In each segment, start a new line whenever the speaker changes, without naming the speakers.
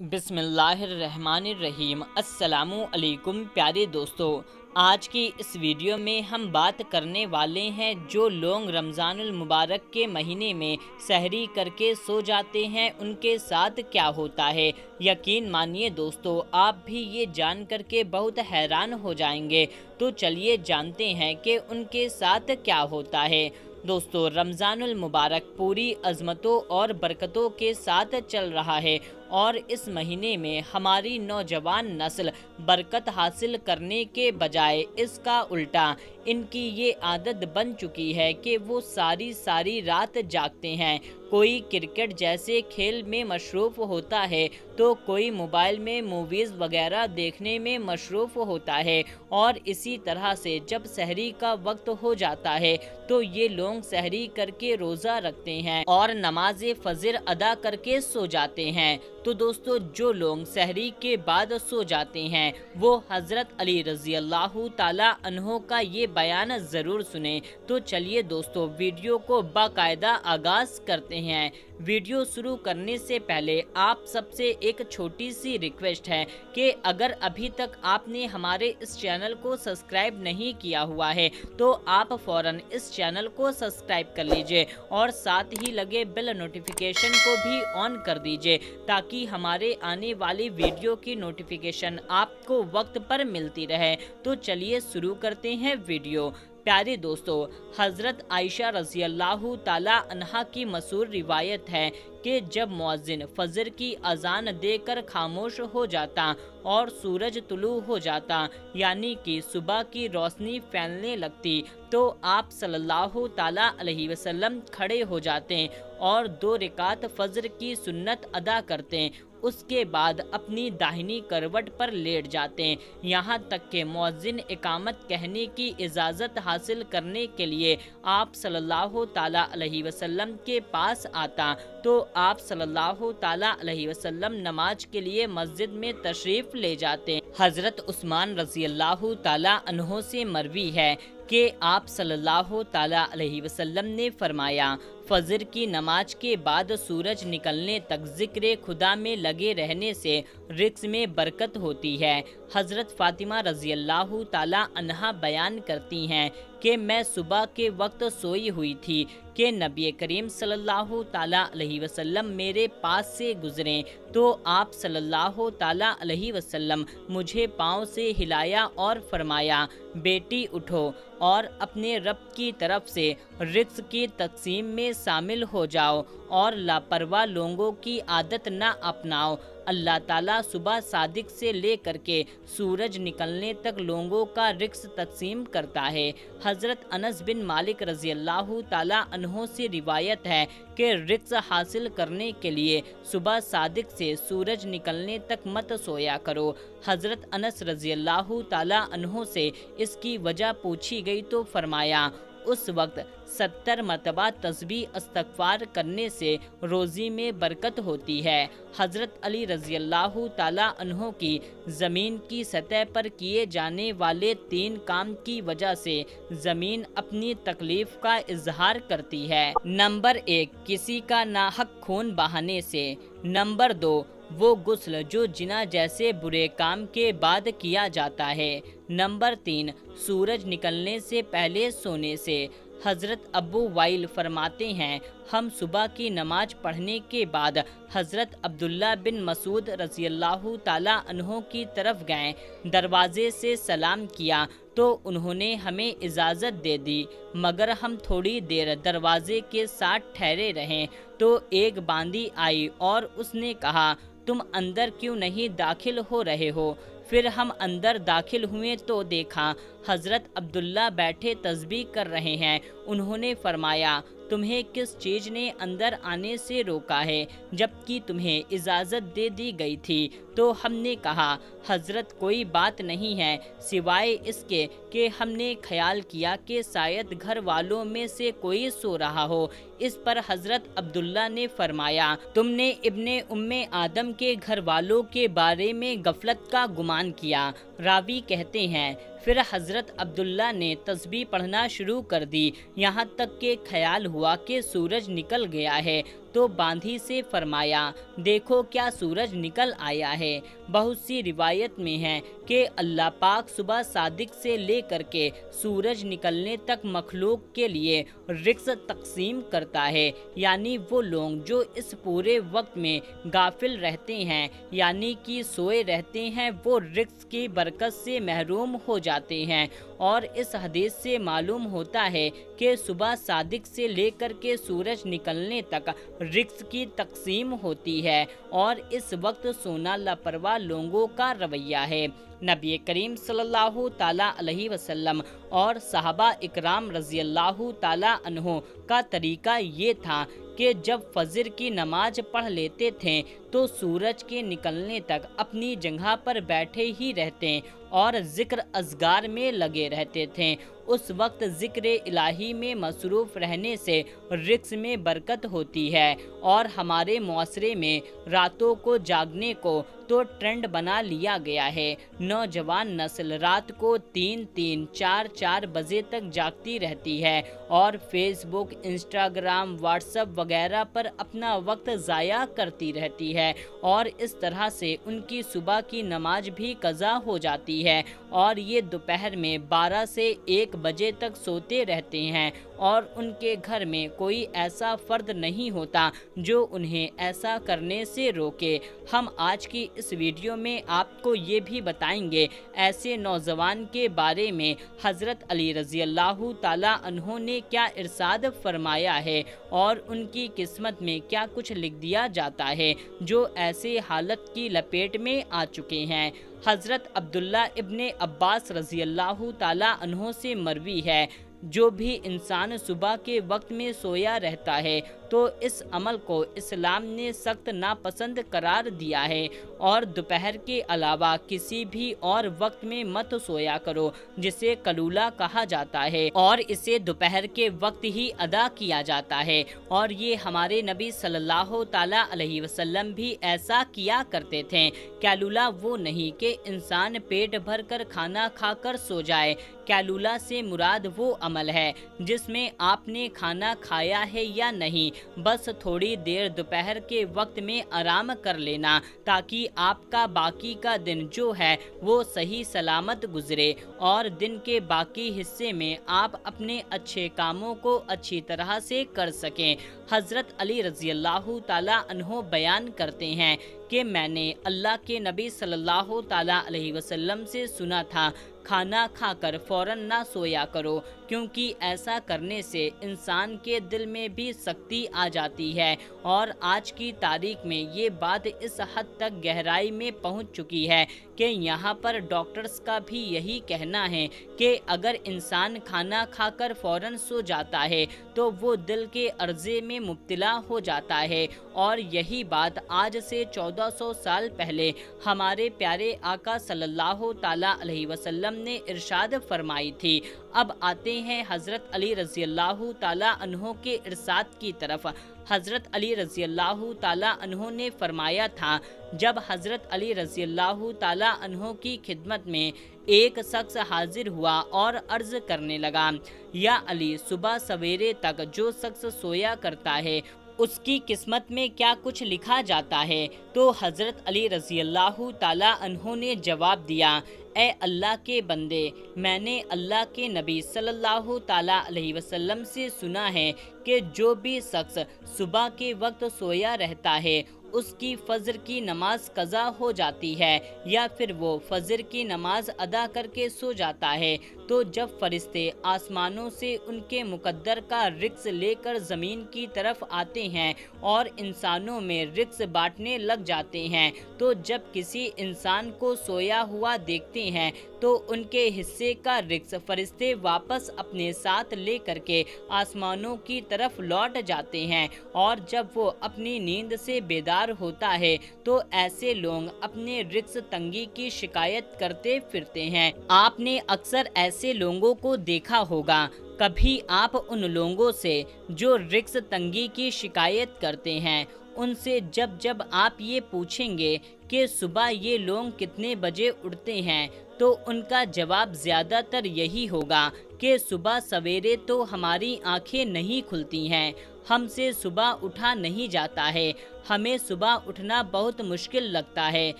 بسم اللہ الرحمن الرحیم۔ السلام علیکم پیارے دوستو، آج کی اس ویڈیو میں ہم بات کرنے والے ہیں جو لوگ رمضان المبارک کے مہینے میں سحری کر کے سو جاتے ہیں ان کے ساتھ کیا ہوتا ہے۔ یقین مانیے دوستو، آپ بھی یہ جان کر کے بہت حیران ہو جائیں گے، تو چلیے جانتے ہیں کہ ان کے ساتھ کیا ہوتا ہے۔ دوستو، رمضان المبارک پوری عظمتوں اور برکتوں کے ساتھ چل رہا ہے، اور اس مہینے میں ہماری نوجوان نسل برکت حاصل کرنے کے بجائے اس کا الٹا ان کی یہ عادت بن چکی ہے کہ وہ ساری رات جاگتے ہیں۔ کوئی کرکٹ جیسے کھیل میں مصروف ہوتا ہے تو کوئی موبائل میں موویز وغیرہ دیکھنے میں مصروف ہوتا ہے، اور اسی طرح سے جب سحری کا وقت ہو جاتا ہے تو یہ لوگ سحری کر کے روزہ رکھتے ہیں اور نماز فجر ادا کر کے سو جاتے ہیں۔ تو دوستو، جو لوگ سحری کے بعد سو جاتے ہیں وہ حضرت علی رضی اللہ تعالیٰ عنہ کا یہ بیان ضرور سنیں۔ تو چلیے دوستو، ویڈیو کو باقاعدہ آغاز کرتے ہیں۔ ویڈیو شروع کرنے سے پہلے آپ سب سے ایک چھوٹی سی ریکویسٹ ہے کہ اگر ابھی تک آپ نے ہمارے اس چینل کو سبسکرائب نہیں کیا ہوا ہے تو آپ فوراً اس چینل کو سبسکرائب کر لیجئے اور ساتھ ہی لگے بیل نوٹیفیکیشن کو بھی آن کر دیجئے، تاکہ ہمارے آنے والی ویڈیو کی نوٹیفیکیشن آپ کو وقت پر ملتی رہے۔ تو چلیے شروع کرتے ہیں ویڈیو۔ پیارے دوستو، حضرت عائشہ رضی اللہ تعالیٰ عنہا کی مشہور روایت ہے کہ جب مؤذن فجر کی اذان دے کر خاموش ہو جاتا اور سورج طلوع ہو جاتا، یعنی کہ صبح کی روشنی پھیلنے لگتی، تو آپ صلی اللہ تعالیٰ علیہ وسلم کھڑے ہو جاتے اور 2 رکعت فجر کی سنت ادا کرتے۔ اس کے بعد اپنی داہنی کروٹ پر لیٹ جاتے، یہاں تک کہ مؤذن اقامت کہنے کی اجازت حاصل کرنے کے لیے آپ صلی اللہ تعالیٰ علیہ وسلم کے پاس آتا، تو آپ صلی اللہ تعالیٰ علیہ وسلم نماز کے لیے مسجد میں تشریف لے جاتے۔ حضرت عثمان رضی اللہ تعالیٰ عنہ سے مروی ہے کہ آپ صلی اللہ تعالیٰ علیہ وسلم نے فرمایا، فجر کی نماز کے بعد سورج نکلنے تک ذکر خدا میں لگے رہنے سے رزق میں برکت ہوتی ہے۔ حضرت فاطمہ رضی اللہ تعالیٰ عنہا بیان کرتی ہیں کہ میں صبح کے وقت سوئی ہوئی تھی کہ نبی کریم صلی اللہ تعالیٰ علیہ وسلم میرے پاس سے گزرے، تو آپ صلی اللہ تعالیٰ علیہ وسلم مجھے پاؤں سے ہلایا اور فرمایا، بیٹی اٹھو اور اپنے رب کی طرف سے رزق کی تقسیم میں شامل ہو جاؤ اور لاپرواہ لوگوں کی عادت نہ اپناؤ۔ اللہ تعالیٰ صبح صادق سے لے کر کے سورج نکلنے تک لوگوں کا رزق تقسیم کرتا ہے۔ حضرت انس بن مالک رضی اللہ تعالیٰ عنہ سے روایت ہے کہ رزق حاصل کرنے کے لیے صبح صادق سے سورج نکلنے تک مت سویا کرو۔ حضرت انس رضی اللہ تعالیٰ عنہ سے اس کی وجہ پوچھی گئی تو فرمایا، اس وقت 70 مرتبہ تسبیح استغفار کرنے سے روزی میں برکت ہوتی ہے۔ حضرت علی رضی اللہ تعالیٰ عنہ کی زمین کی سطح پر کیے جانے والے 3 کام کی وجہ سے زمین اپنی تکلیف کا اظہار کرتی ہے۔ نمبر 1، کسی کا ناحق خون بہانے سے۔ نمبر 2، وہ غسل جو جنا جیسے برے کام کے بعد کیا جاتا ہے۔ نمبر 3، سورج نکلنے سے پہلے سونے سے۔ حضرت ابو وائل فرماتے ہیں، ہم صبح کی نماز پڑھنے کے بعد حضرت عبداللہ بن مسعود رضی اللہ تعالیٰ عنہ کی طرف گئے، دروازے سے سلام کیا تو انہوں نے ہمیں اجازت دے دی، مگر ہم تھوڑی دیر دروازے کے ساتھ ٹھہرے رہیں تو ایک باندی آئی اور اس نے کہا، تم اندر کیوں نہیں داخل ہو رہے ہو؟ پھر ہم اندر داخل ہوئے تو دیکھا حضرت عبداللہ بیٹھے تسبیح کر رہے ہیں۔ انہوں نے فرمایا، تمہیں کس چیز نے اندر آنے سے روکا ہے جبکہ تمہیں اجازت دے دی گئی تھی؟ تو ہم نے کہا، حضرت کوئی بات نہیں ہے سوائے اس کے کہ ہم نے خیال کیا کہ شاید گھر والوں میں سے کوئی سو رہا ہو۔ اس پر حضرت عبداللہ نے فرمایا، تم نے ابن ام آدم کے گھر والوں کے بارے میں غفلت کا گمان کیا۔ راوی کہتے ہیں، پھر حضرت عبداللہ نے تسبیح پڑھنا شروع کر دی، یہاں تک کہ خیال ہوا کہ سورج نکل گیا ہے، तो बांधी से फरमाया, देखो क्या सूरज निकल आया है। बहुत सी रिवायत में है कि अल्लाह पाक सुबह सादिक से लेकर के सूरज निकलने तक मखलूक के लिए रिज़्क़ तकसीम करता है, यानी वो लोग जो इस पूरे वक्त में गाफिल रहते हैं यानी कि सोए रहते हैं, वो रिज़्क़ की बरकत से महरूम हो जाते हैं। और इस हदीस से मालूम होता है कि सुबह सादिक से लेकर के सूरज निकलने तक रिज़्क़ की तकसीम होती है और इस वक्त सोना लापरवाह लोगों का रवैया है। नबी करीम सल्लल्लाहु ताला अलैहि वसल्लम और सहाबा इकराम रज़ियल्लाहु ताला अन्हो का तरीका ये था कि जब फजर की नमाज पढ़ लेते थे तो सूरज के निकलने तक अपनी जगह पर बैठे ही रहते और ज़िक्र अज़गार में लगे रहते थे। उस वक्त ज़िक्र इलाही में मसरूफ़ रहने से रिज़्क़ में बरकत होती है और हमारे मुआशरे में रातों को जागने को तो ट्रेंड बना लिया गया है। नौजवान नस्ल रात को 3-3, 4-4 बजे तक जागती रहती है और फेसबुक, इंस्टाग्राम, व्हाट्सएप वगैरह पर अपना वक्त ज़ाया करती रहती है और इस तरह से उनकी सुबह की नमाज भी कज़ा हो जाती है और ये दोपहर में 12 से 1 बजे तक सोते रहते हैं और उनके घर में कोई ऐसा फ़र्द नहीं होता जो उन्हें ऐसा करने से रोके। हम आज की इस वीडियो में आपको ये भी बताएंगे ऐसे नौजवान के बारे में हज़रत अली रज़ी अल्लाह ताला अन्हो ने क्या इरशाद फरमाया है और उनकी किस्मत में क्या कुछ लिख दिया जाता है जो ऐसे हालत की लपेट में आ चुके हैं। हज़रत अब्दुल्ला इब्ने अब्बास रज़ी अल्लाह ताला अन्हो से मरवी है, जो भी इंसान सुबह के वक्त में सोया रहता है तो इस अमल को इस्लाम ने सख्त नापसंद करार दिया है और दोपहर के अलावा किसी भी और वक्त में मत सोया करो, जिसे कलूला कहा जाता है और इसे दोपहर के वक्त ही अदा किया जाता है। और ये हमारे नबी सल्लल्लाहु ताला अलैहि वसल्लम भी ऐसा किया करते थे। कैलूला वो नहीं कि इंसान पेट भर कर खाना खाकर सो जाए। कैलूला से मुराद वो अमल है जिसमें आपने खाना खाया है या नहीं, बस थोड़ी देर दोपहर के वक्त में आराम कर लेना ताकि आपका बाकी का दिन जो है वो सही सलामत गुजरे और दिन के बाकी हिस्से में आप अपने अच्छे कामों को अच्छी तरह से कर सकें। हज़रत अली रज़ी अल्लाह ताला अन्हो बयान करते हैं कि मैंने अल्लाह के नबी सल्लल्लाहु ताला अलैहि वसल्लम से सुना था, खाना खाकर फ़ौरन ना सोया करो, क्योंकि ऐसा करने से इंसान के दिल में भी सख्ती आ जाती है। और आज की तारीख में ये बात इस हद तक गहराई में पहुंच चुकी है कि यहाँ पर डॉक्टर्स का भी यही कहना है कि अगर इंसान खाना खाकर फ़ौरन सो जाता है तो वो दिल के अर्ज़े में मुब्तला हो जाता है। और यही बात आज से 1400 साल पहले हमारे प्यारे आका सल्लल्लाहु ताला अलैहि वसल्लम ने इरशाद फरमाई थी। अब आते हैं हज़रत अली रज़ी अल्लाह ताला अन्हो के इरशाद की तरफ। हज़रत अली रज़ी अल्लाह ताला अन्हो ने फरमाया था, जब हज़रत अली रज़ी अल्लाह ताला अन्हो की खिदमत में एक शख्स हाजिर हुआ और अर्ज़ करने लगा, या अली, सुबह सवेरे तक जो शख्स सोया करता है उसकी किस्मत में क्या कुछ लिखा जाता है? तो हज़रत अली रज़ी अल्लाह ताला अन्हो ने जवाब दिया, ए अल्लाह के बंदे, मैंने अल्लाह के नबी सल्लल्लाहु ताला अलैहि वसल्लम से सुना है कि जो भी शख्स सुबह के वक्त सोया रहता है उसकी फजर की नमाज कज़ा हो जाती है या फिर वो फजर की नमाज अदा करके सो जाता है, तो जब फरिश्ते आसमानों से उनके मुकद्दर का रिज़्क़ लेकर ज़मीन की तरफ आते हैं और इंसानों में रिज़्क़ बांटने लग जाते हैं, तो जब किसी इंसान को सोया हुआ देखते हैं तो उनके हिस्से का रिज़्क़ फरिश्ते वापस अपने साथ ले करके आसमानों की तरफ लौट जाते हैं। और जब वो अपनी नींद से बेदार होता है तो ऐसे लोग अपने रिज़्क़ तंगी की शिकायत करते फिरते हैं। आपने अक्सर ऐसे लोगों को देखा होगा। कभी आप उन लोगों से जो रिज़्क़ तंगी की शिकायत करते हैं उनसे जब जब आप ये पूछेंगे कि सुबह ये लोग कितने बजे उठते हैं, तो उनका जवाब ज़्यादातर यही होगा कि सुबह सवेरे तो हमारी आंखें नहीं खुलती हैं, हमसे सुबह उठा नहीं जाता है, हमें सुबह उठना बहुत मुश्किल लगता है।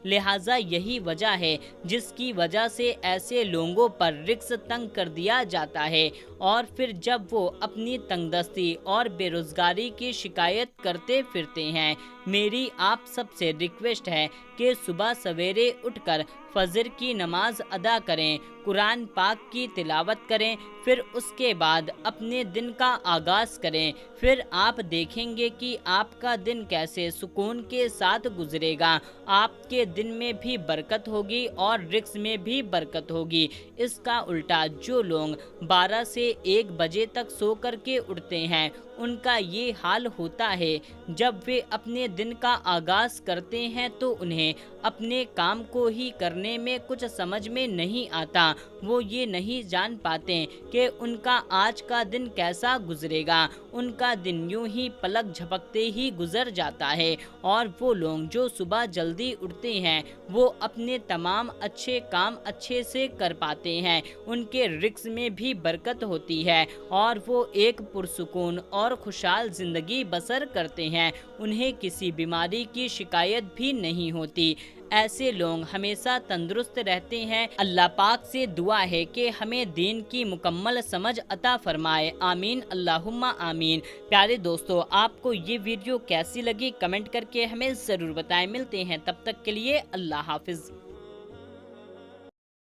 लिहाजा यही वजह है जिसकी वजह से ऐसे लोगों पर रिक्स तंग कर दिया जाता है, और फिर जब वो अपनी तंगदस्ती और बेरोजगारी की शिकायत करते फिरते हैं। मेरी आप सबसे रिक्वेस्ट है कि सुबह सवेरे उठकर फजर की नमाज अदा करें, कुरान पाक की तिलावत करें, फिर उसके बाद अपने दिन का आगाज़ करें। फिर आप देखेंगे कि आपका दिन कैसे सुकून के साथ गुजरेगा। आपके दिन में भी बरकत होगी और रिक्स में भी बरकत होगी। इसका उल्टा जो लोग 12 से 1 बजे तक सो कर के उठते हैं, उनका ये हाल होता है। जब वे अपने दिन का आगाज़ करते हैं तो उन्हें अपने काम को ही करने में कुछ समझ में नहीं आता। वो ये नहीं जान पाते कि उनका आज का दिन कैसा गुजरेगा। उनका दिन यूं ही पलक झपकते ही गुजर जाता है। और वो लोग जो सुबह जल्दी उठते हैं, वो अपने तमाम अच्छे काम अच्छे से कर पाते हैं। उनके रिक्स में भी बरकत होती है और वो एक पुरसुकून और खुशहाल ज़िंदगी बसर करते हैं। उन्हें किसी बीमारी की शिकायत भी नहीं होती। ऐसे लोग हमेशा तंदुरुस्त रहते हैं। अल्लाह पाक से दुआ है कि हमें दीन की मुकम्मल समझ अता फरमाए। आमीन अल्लाहुम्मा आमीन। प्यारे दोस्तों, आपको ये वीडियो कैसी लगी कमेंट करके हमें ज़रूर बताएं। मिलते हैं तब तक के लिए अल्लाह हाफिज़।